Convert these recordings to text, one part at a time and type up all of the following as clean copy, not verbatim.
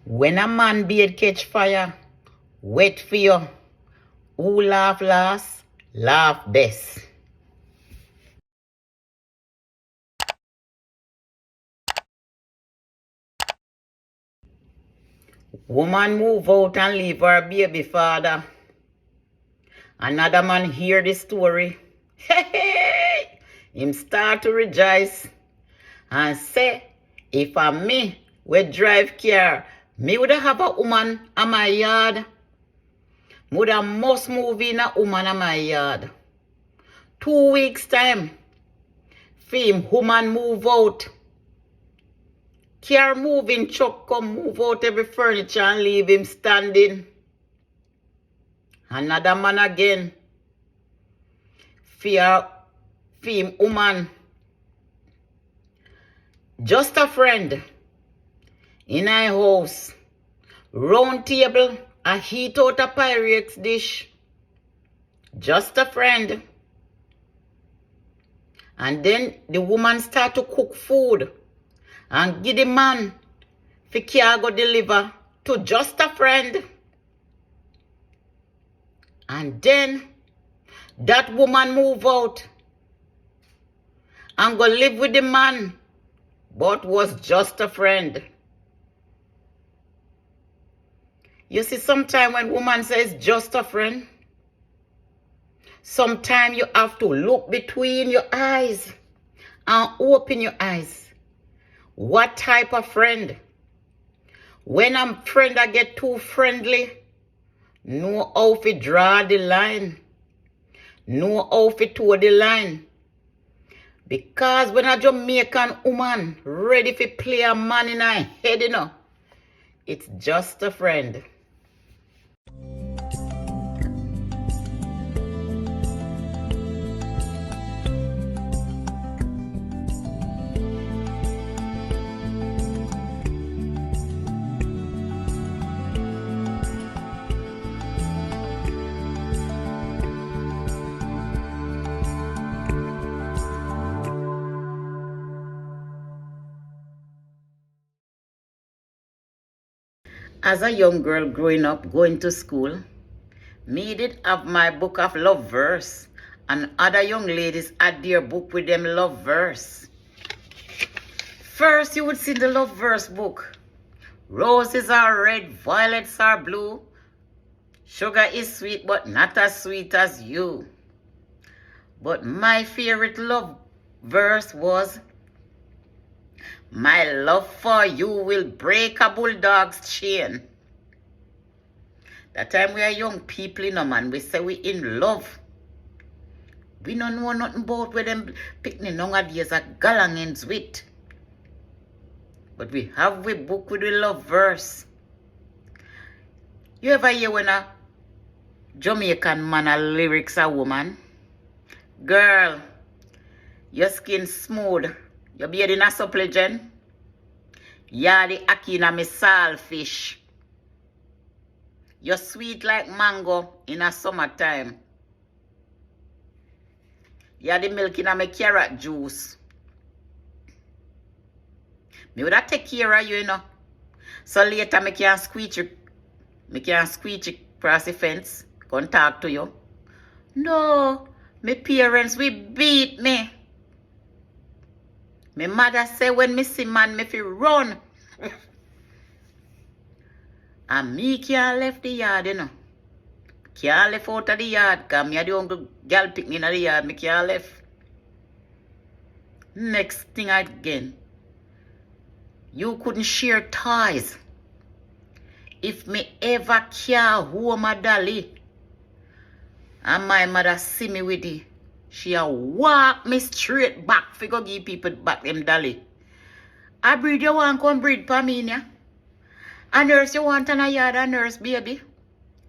When a man beard catch fire, wait for you. Who laugh last, laugh best. Woman move out and leave her baby father. Another man hear the story. Hey, him start to rejoice and say, if I me would drive car, me would have a woman in my yard. Would have must move in a woman in my yard. 2 weeks time, him woman move out. Car moving truck come move out every furniture and leave him standing. Another man again. Fear him woman. Just a friend. In a house. Round table. A heat out a Pyrex dish. Just a friend. And then the woman start to cook food. And give the man for car go deliver to just a friend. And then that woman move out and go live with the man, but was just a friend. You see, sometimes when woman says just a friend, sometimes you have to look between your eyes and open your eyes. What type of friend? When a friend I get too friendly, know how to draw the line. Know how to toe the line. Because when a Jamaican woman ready to play a man in her head, it's just a friend. As a young girl growing up, going to school, me did have my book of love verse, and other young ladies had their book with them love verse. First, you would see the love verse book. Roses are red, violets are blue. Sugar is sweet, but not as sweet as you. But my favorite love verse was, my love for you will break a bulldog's chain. That time we are young people, man, we say we in love. We don't know nothing about where them picnic nowadays are galangins with. But we have we book with the love verse. You ever hear when a Jamaican man a lyrics a woman? Girl, your skin smooth. Your beard in a supplement. You're the akina me saltfish. You're sweet like mango in a summertime. You're the milk in a me carrot juice. Me would take care of you, So later me can squeeze you. Me can squeeze you across the fence. Come talk to you. No, my parents will beat me. My mother say when me see man, me fi run. And me can't left the yard, Can't left out of the yard, because me a the uncle girl pick me in the yard, me can't left. Next thing again, you couldn't share toys. If me ever care home a dolly, and my mother see me with it, she'll walk me straight back for go give people back them dolly. I breed you want come breed for me, yeah? A nurse you want in a yard, a nurse baby.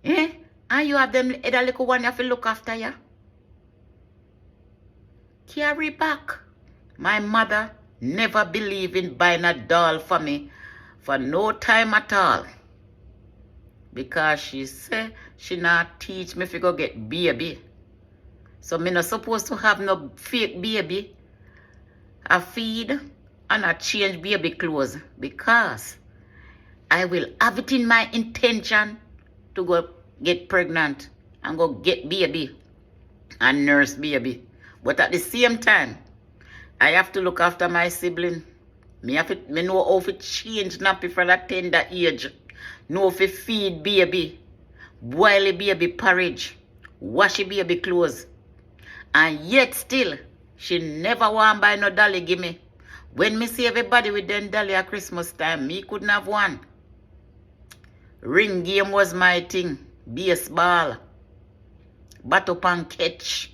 Eh? And you have them other little one you have to look after, yeah? Carry back. My mother never believed in buying a doll for me for no time at all. Because she said she not teach me if you go get baby. So me not supposed to have no fake baby. I feed and I change baby clothes. Because I will have it in my intention to go get pregnant and go get baby and nurse baby. But at the same time, I have to look after my sibling. Me know how to change nappy for that tender age. Know how to feed baby, boil a baby porridge, wash a baby clothes. And yet still, she never want buy no dolly give me. When me see everybody with them dolly at Christmas time, me couldn't have one. Ring game was my thing. Baseball. Bat up and catch.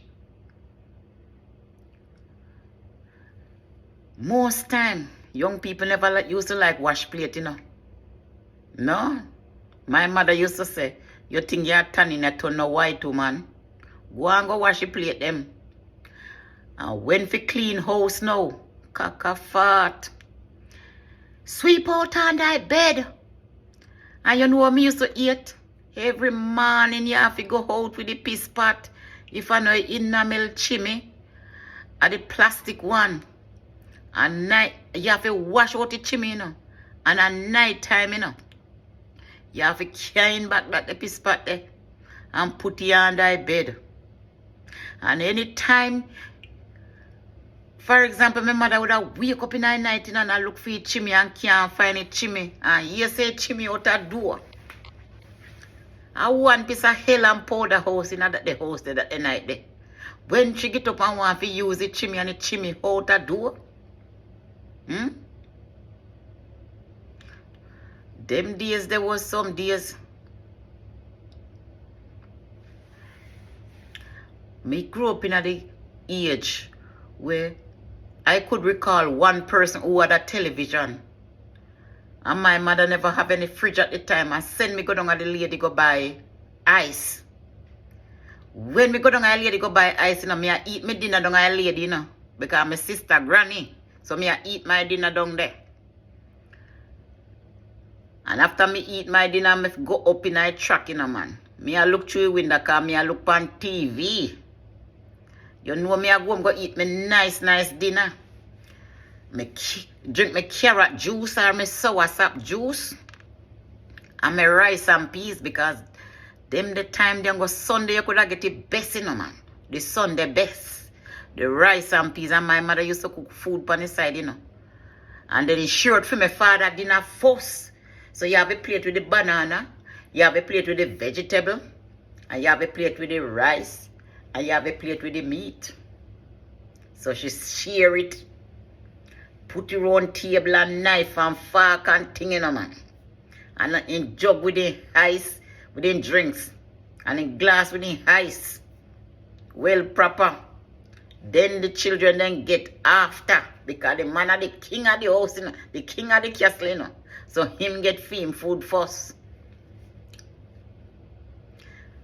Most time, young people never used to like wash plate, you know. No. My mother used to say, you think you're turning a ton of white woman? Go and go wash the plate them. And when for clean house now, caca fart. Sweep out on thy bed. And you know what me used to eat? Every morning you have to go out with the piss pot. If I know enamel chimney, or the plastic one. And night, you have to wash out the chimney, you know. And at night time, you know, you have to carry back the piss pot there and put it on thy bed. And anytime, for example, my mother would have wake up in the night and I look for a chimney and can't find a chimney. And you say chimney out the door. I one piece of hell and powder house in the house there that the night there. When she get up and want to use the chimney and the chimney out the door. Them days, there was some days. Me grew up in the age where I could recall one person who had a television. And my mother never have any fridge at the time. And send me go down at the lady go buy ice. When me go down at the lady go buy ice, you know, me I eat my dinner down at the lady, you know. Because my sister granny. So me I eat my dinner down there. And after me eat my dinner, me go up in a truck, you know, man. Me I look through the window because me I look on TV. You know me I go and go eat my nice dinner. Me drink my carrot juice or my soursop juice. And my rice and peas because them the time them go Sunday you could have get the best, you know, man. The Sunday best. The rice and peas, and my mother used to cook food on the side, you know. And then it's short for my father dinner first. So you have a plate with the banana, you have a plate with the vegetable, and you have a plate with the rice, and you have a plate with the meat. So she share it, put it on table and knife and fork and thing, you know, man. And in jug with the ice, with the drinks, and in glass with the ice. Well proper. Then the children then get after, because the man are the king of the house, you know, the king of the castle, you know. So him get him food first.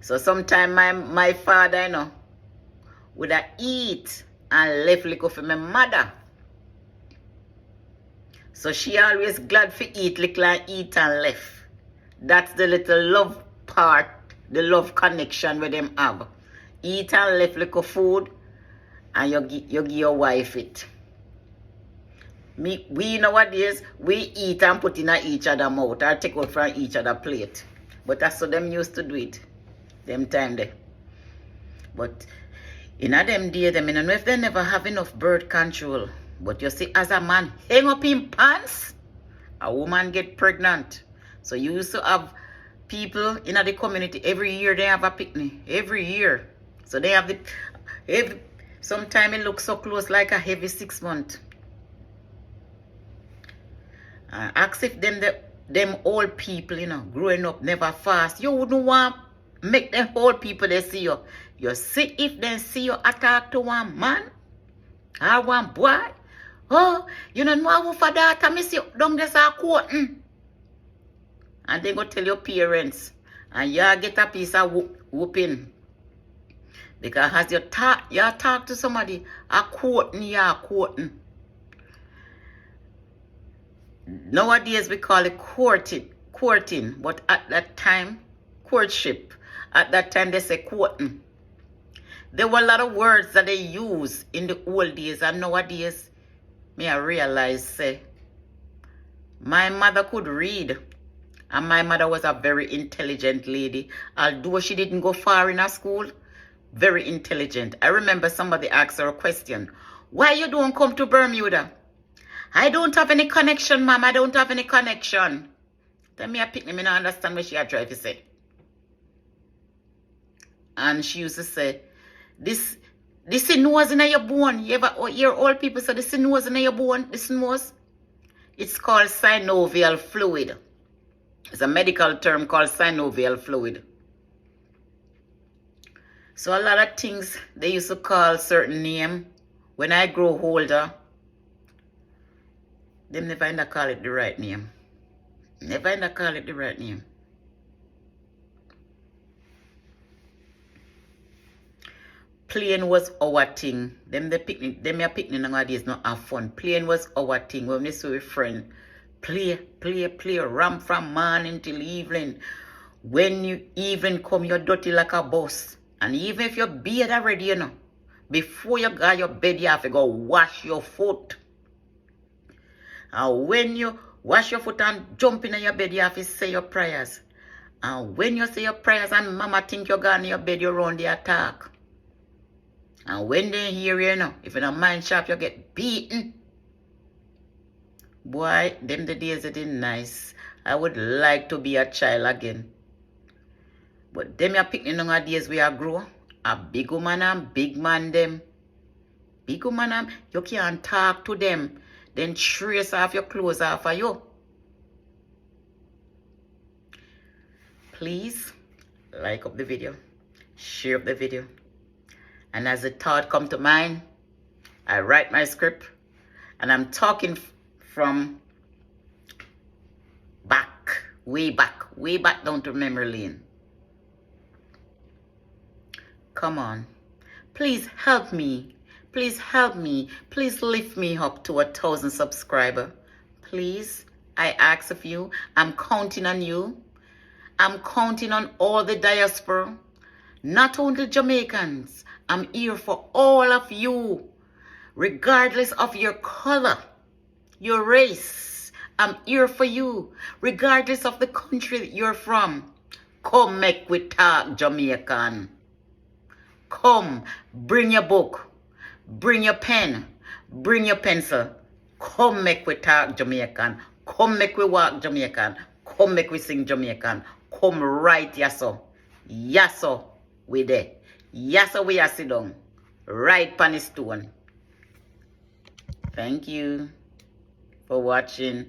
So sometime my father, you know, would have eat and left liquor for my mother. So she always glad for eat liquor and eat and left. That's the little love part, the love connection with them have. Eat and left liquor food and you give your wife it. We nowadays, we eat and put in each other mouth or take out from each other plate. But that's how them used to do it. Them time there. But in them days, them, I don't know if they never have enough birth control. But you see, as a man hang up in pants, a woman get pregnant. So you used to have people in the community, every year they have a picnic. Every year. So they have sometimes it looks so close like a heavy 6 month. Ask if them old people, you know, growing up never fast. You wouldn't want make them old people they see you. You see if they see you attack to one man or one boy. Oh, you don't know for that. I miss you down there a court. And they go tell your parents. And you get a piece of whooping. Because as you talk to somebody, a quoting. Nowadays we call it courting, but at that time, courtship. At that time they say quoting. There were a lot of words that they used in the old days, and nowadays, me I realize, say, my mother could read, And my mother was a very intelligent lady. Although she didn't go far in her school, very intelligent. I remember somebody asked her a question. Why you don't come to Bermuda? I don't have any connection, ma'am. I don't have any connection. Tell me I pick me, I don't understand what she had tried to say. And she used to say, this nose in your bone. You ever hear old people say this nose in your bone? This nose? It's called synovial fluid. It's a medical term called synovial fluid. So a lot of things they used to call certain name. When I grow older, them never end up call it the right name. Never end up call it the right name. Playing was our thing. Them your picnic nowadays not have fun. Playing was our thing. When we see with friend, play, ramp from morning till evening. When you even come, you're dirty like a bus. And even if you're beard already, you know, before you go your bed, you have to go wash your foot. And when you wash your foot and jump in your bed, you have to say your prayers. And when you say your prayers and mama think you're gone in your bed, you run the attack. And when they hear you, know, if you're not mind sharp, you get beaten. Boy, them the days it is nice. I would like to be a child again. But them you picking nowadays we are grow. A big woman and big man them. Big woman and you can't talk to them. Then trace off your clothes off of you. Please like up the video. Share up the video. And as the thought come to mind, I write my script. And I'm talking from way back down to memory lane. Come on. Please help me. Please help me. Please lift me up to 1,000 subscribers. Please, I ask of you. I'm counting on you. I'm counting on all the diaspora. Not only Jamaicans. I'm here for all of you. Regardless of your color, your race. I'm here for you. Regardless of the country that you're from. Come make we talk Jamaican. Come, bring your book. Bring your pen. Bring your pencil. Come make we talk Jamaican. Come make we walk Jamaican. Come make we sing Jamaican. Come write yaso. Yaso we there. Yaso we are sit down. Right pan the stone. Thank you for watching.